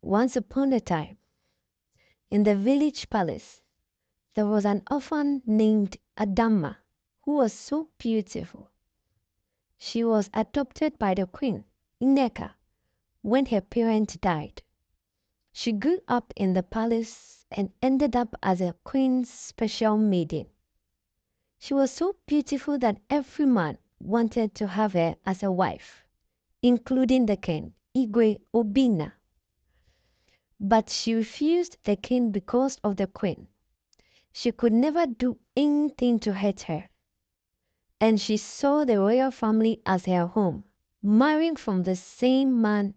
Once upon a time, in the village palace, there was an orphan named Adama who was so beautiful. She was adopted by the queen, Ineka, when her parents died. She grew up in the palace and ended up as a queen's special maiden. She was so beautiful that every man wanted to have her as a wife, including the king, Igwe Obina. But she refused the king because of the queen. She could never do anything to hurt her, and she saw the royal family as her home. Marrying from the same man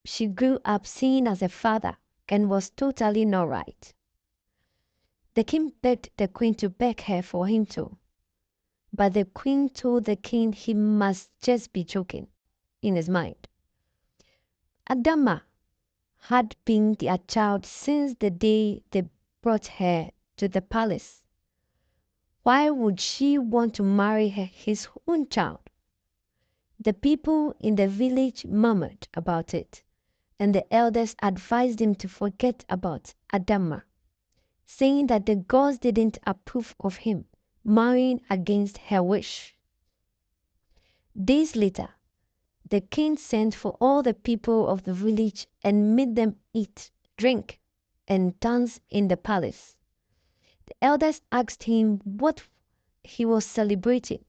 she grew up seeing as a father and was totally not right. The king begged the queen to beg her for him to, but the queen told the king he must just be joking in his mind. Adama had been their child since the day they brought her to the palace. Why would she want to marry his own child? The people in the village murmured about it, and the elders advised him to forget about Adama, saying that the gods didn't approve of him marrying against her wish. Days later, the king sent for all the people of the village and made them eat, drink, and dance in the palace. The elders asked him what he was celebrating.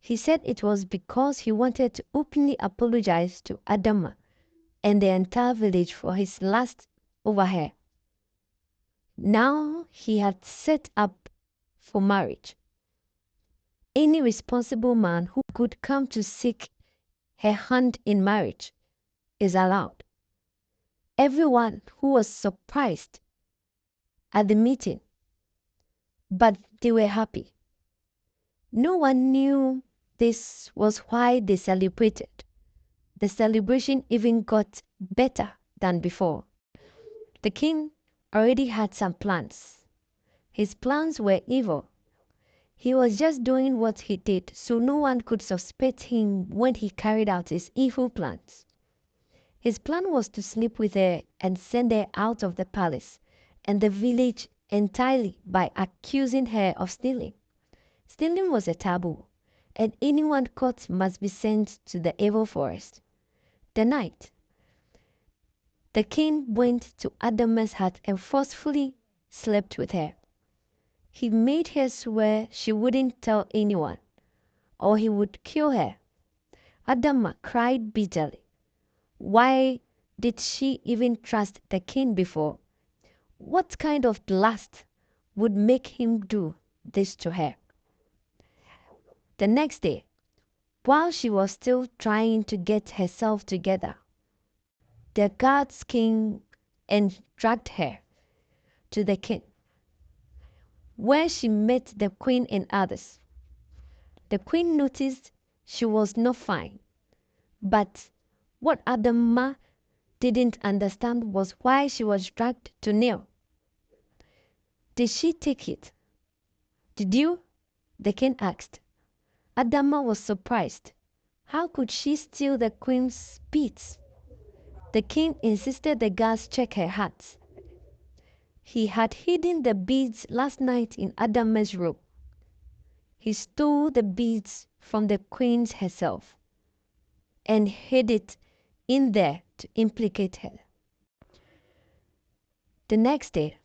He said it was because he wanted to openly apologize to Adama and the entire village for his lust over her. Now he had set up for marriage. Any responsible man who could come to seek her hand in marriage is allowed. Everyone who was surprised at the meeting, but they were happy. No one knew this was why they celebrated. The celebration even got better than before. The king already had some plans. His plans were evil. He was just doing what he did so no one could suspect him when he carried out his evil plans. His plan was to sleep with her and send her out of the palace and the village entirely by accusing her of stealing. Stealing was a taboo, and anyone caught must be sent to the evil forest. The night, the king went to Adama's hut and forcefully slept with her. He made her swear she wouldn't tell anyone, or he would kill her. Adama cried bitterly. Why did she even trust the king before? What kind of lust would make him do this to her? The next day, while she was still trying to get herself together, the guards came and dragged her to the king, where she met the queen and others. The queen noticed she was not fine, but what Adama didn't understand was why she was dragged to kneel. Did she take it? Did you? The king asked. Adama was surprised. How could she steal the queen's beads? The king insisted the guards check her heart. He had hidden the beads last night in Adama's room. He stole the beads from the queen herself and hid it in there to implicate her. The next day,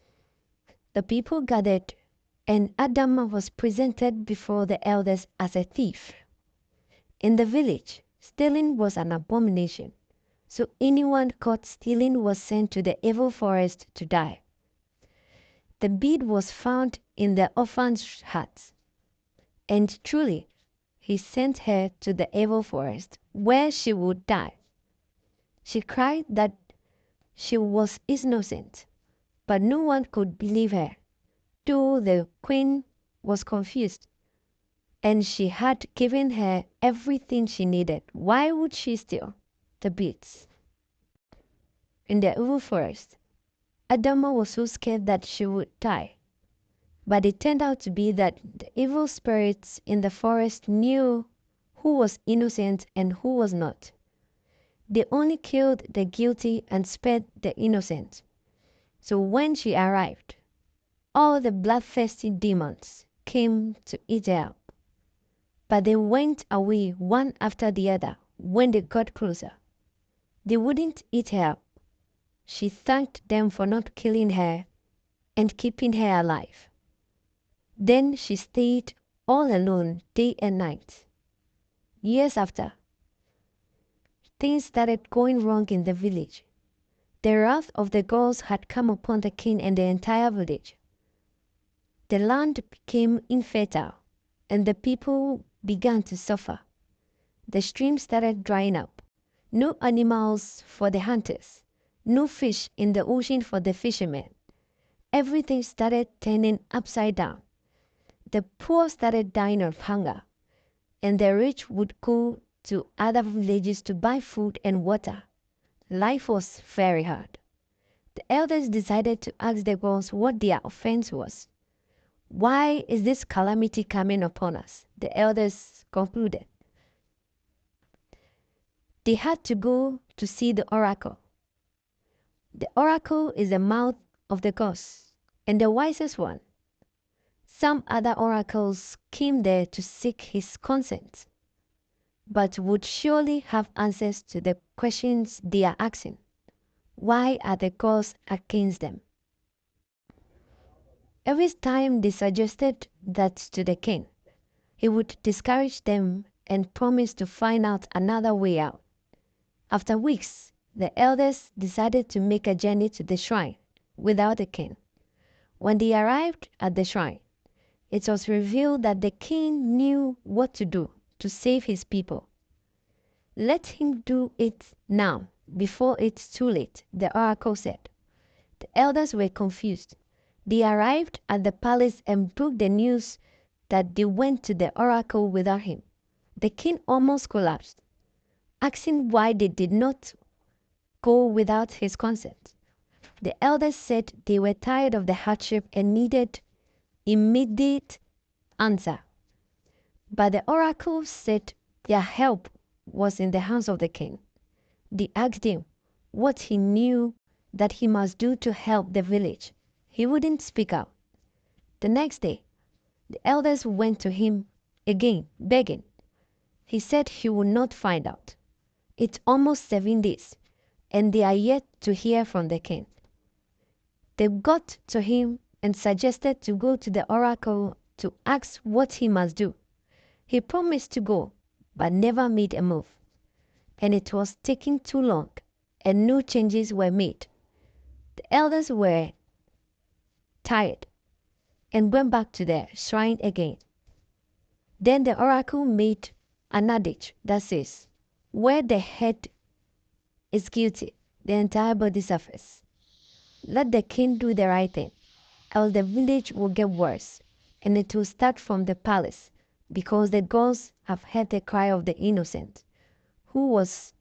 the people gathered and Adama was presented before the elders as a thief. In the village, stealing was an abomination, so anyone caught stealing was sent to the evil forest to die. The bead was found in the orphan's hut, and truly, he sent her to the evil forest, where she would die. She cried that she was innocent, but no one could believe her, though the queen was confused, and she had given her everything she needed. Why would she steal the beads? In the evil forest, Adama was so scared that she would die. But it turned out to be that the evil spirits in the forest knew who was innocent and who was not. They only killed the guilty and spared the innocent. So when she arrived, all the bloodthirsty demons came to eat her up. But they went away one after the other when they got closer. They wouldn't eat her up. She thanked them for not killing her and keeping her alive. Then she stayed all alone day and night. Years after, things started going wrong in the village. The wrath of the gods had come upon the king and the entire village. The land became infertile, and the people began to suffer. The streams started drying up. No animals for the hunters. No fish in the ocean for the fishermen. Everything started turning upside down. The poor started dying of hunger, and the rich would go to other villages to buy food and water. Life was very hard. The elders decided to ask the gods what their offense was. Why is this calamity coming upon us? The elders concluded. They had to go to see the oracle. The oracle is the mouth of the gods and the wisest one. Some other oracles came there to seek his consent, but would surely have answers to the questions they are asking. Why are the gods against them? Every time they suggested that to the king, he would discourage them and promise to find out another way out. After weeks, the elders decided to make a journey to the shrine without the king. When they arrived at the shrine, it was revealed that the king knew what to do to save his people. Let him do it now, before it's too late, the oracle said. The elders were confused. They arrived at the palace and broke the news that they went to the oracle without him. The king almost collapsed, asking why they did not go without his consent. The elders said they were tired of the hardship and needed immediate answer. But the oracle said their help was in the hands of the king. They asked him what he knew that he must do to help the village. He wouldn't speak out. The next day, the elders went to him again, begging. He said he would not find out. It's almost 7 days, and they are yet to hear from the king. They got to him and suggested to go to the oracle to ask what he must do. He promised to go, but never made a move. And it was taking too long, and no changes were made. The elders were tired and went back to their shrine again. Then the oracle made an adage that says, where the head is guilty, the entire body suffers. Let the king do the right thing, else the village will get worse, and it will start from the palace, because the gods have heard the cry of the innocent, who has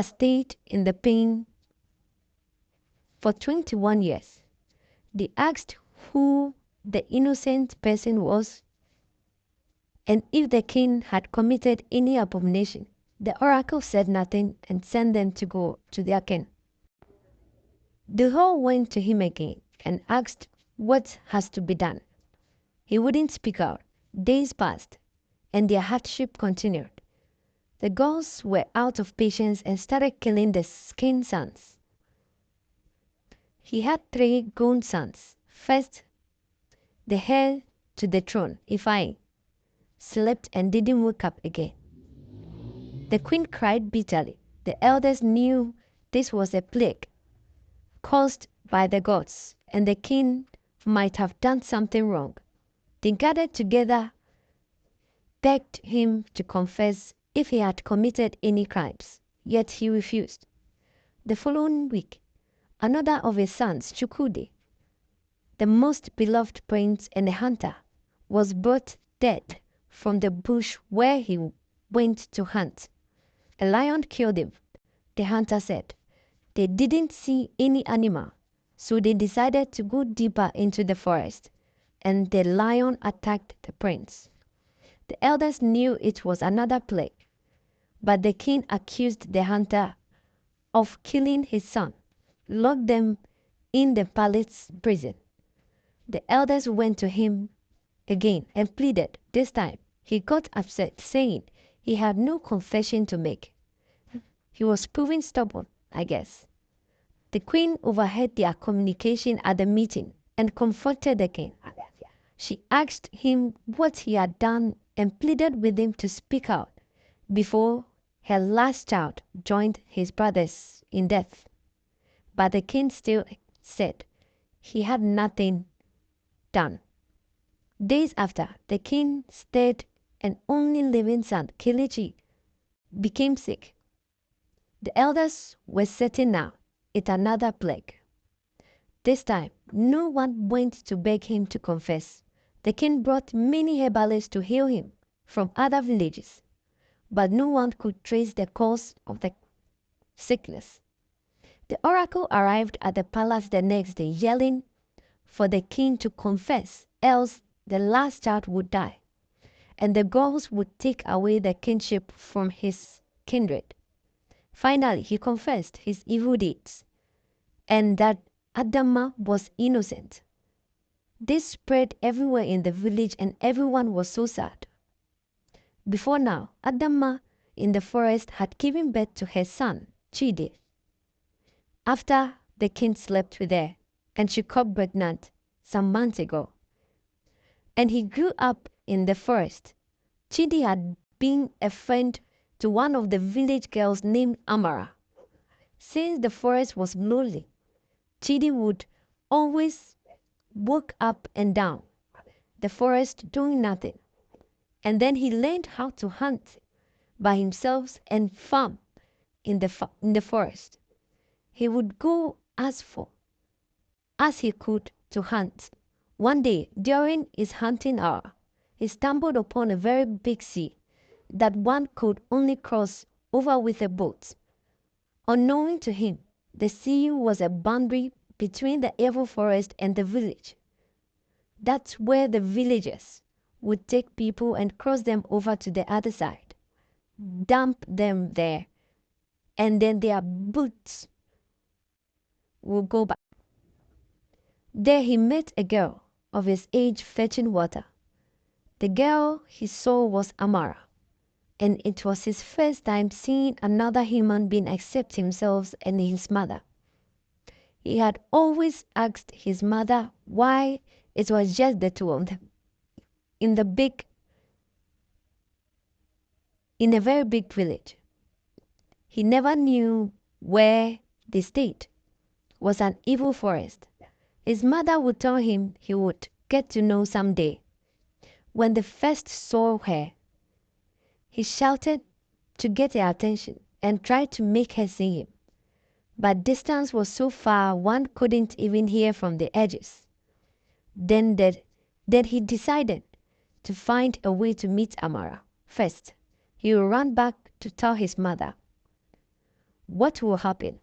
stayed in the pain for 21 years. They asked who the innocent person was and if the king had committed any abomination. The oracle said nothing and sent them to go to their king. They all went to him again and asked what has to be done. He wouldn't speak out. Days passed, and their hardship continued. The gods were out of patience and started killing the king's sons. He had 3 grown sons. First, the heir to the throne, Ifai, slept and didn't wake up again. The queen cried bitterly. The elders knew this was a plague caused by the gods, and the king might have done something wrong. They gathered together, begged him to confess if he had committed any crimes, yet he refused. The following week, another of his sons, Chukwudi, the most beloved prince and a hunter, was brought dead from the bush where he went to hunt. A lion killed him. The hunter said they didn't see any animal, so they decided to go deeper into the forest, and the lion attacked the prince. The elders knew it was another plague. But the king accused the hunter of killing his son, locked them in the palace prison. The elders went to him again and pleaded. This time he got upset, saying he had no confession to make. He was proving stubborn, I guess. The queen overheard their communication at the meeting and confronted the king. She asked him what he had done and pleaded with him to speak out before her last child joined his brothers in death. But the king still said he had nothing done. Days after, the king's third and only living son, Kelechi, became sick. The elders were certain now it another plague. This time, no one went to beg him to confess. The king brought many herbalists to heal him from other villages, but no one could trace the cause of the sickness. The oracle arrived at the palace the next day, yelling for the king to confess, else the last child would die, and the gods would take away the kingship from his kindred. Finally, he confessed his evil deeds, and that Adama was innocent. This spread everywhere in the village, and everyone was so sad. Before now, Adama in the forest had given birth to her son, Chidi. After the king slept with her, and she got pregnant some months ago, and he grew up in the forest. Chidi had been a friend to one of the village girls named Amara. Since the forest was lonely, Chidi would always walk up and down the forest doing nothing. And then he learned how to hunt by himself and farm in the forest. He would go as far as he could to hunt. One day, during his hunting hour, he stumbled upon a very big sea that one could only cross over with a boat. Unknowing to him, the sea was a boundary between the evil forest and the village. That's where the villagers would take people and cross them over to the other side, dump them there, and then their boots will go back. There he met a girl of his age fetching water. The girl he saw was Amara, and it was his first time seeing another human being accept himself and his mother. He had always asked his mother why it was just the two of them in a very big village. He never knew where they stayed was an evil forest. His mother would tell him he would get to know someday. When they first saw her, he shouted to get her attention and tried to make her see him. But distance was so far one couldn't even hear from the edges. Then he decided to find a way to meet Amara. First, he ran back to tell his mother what will happen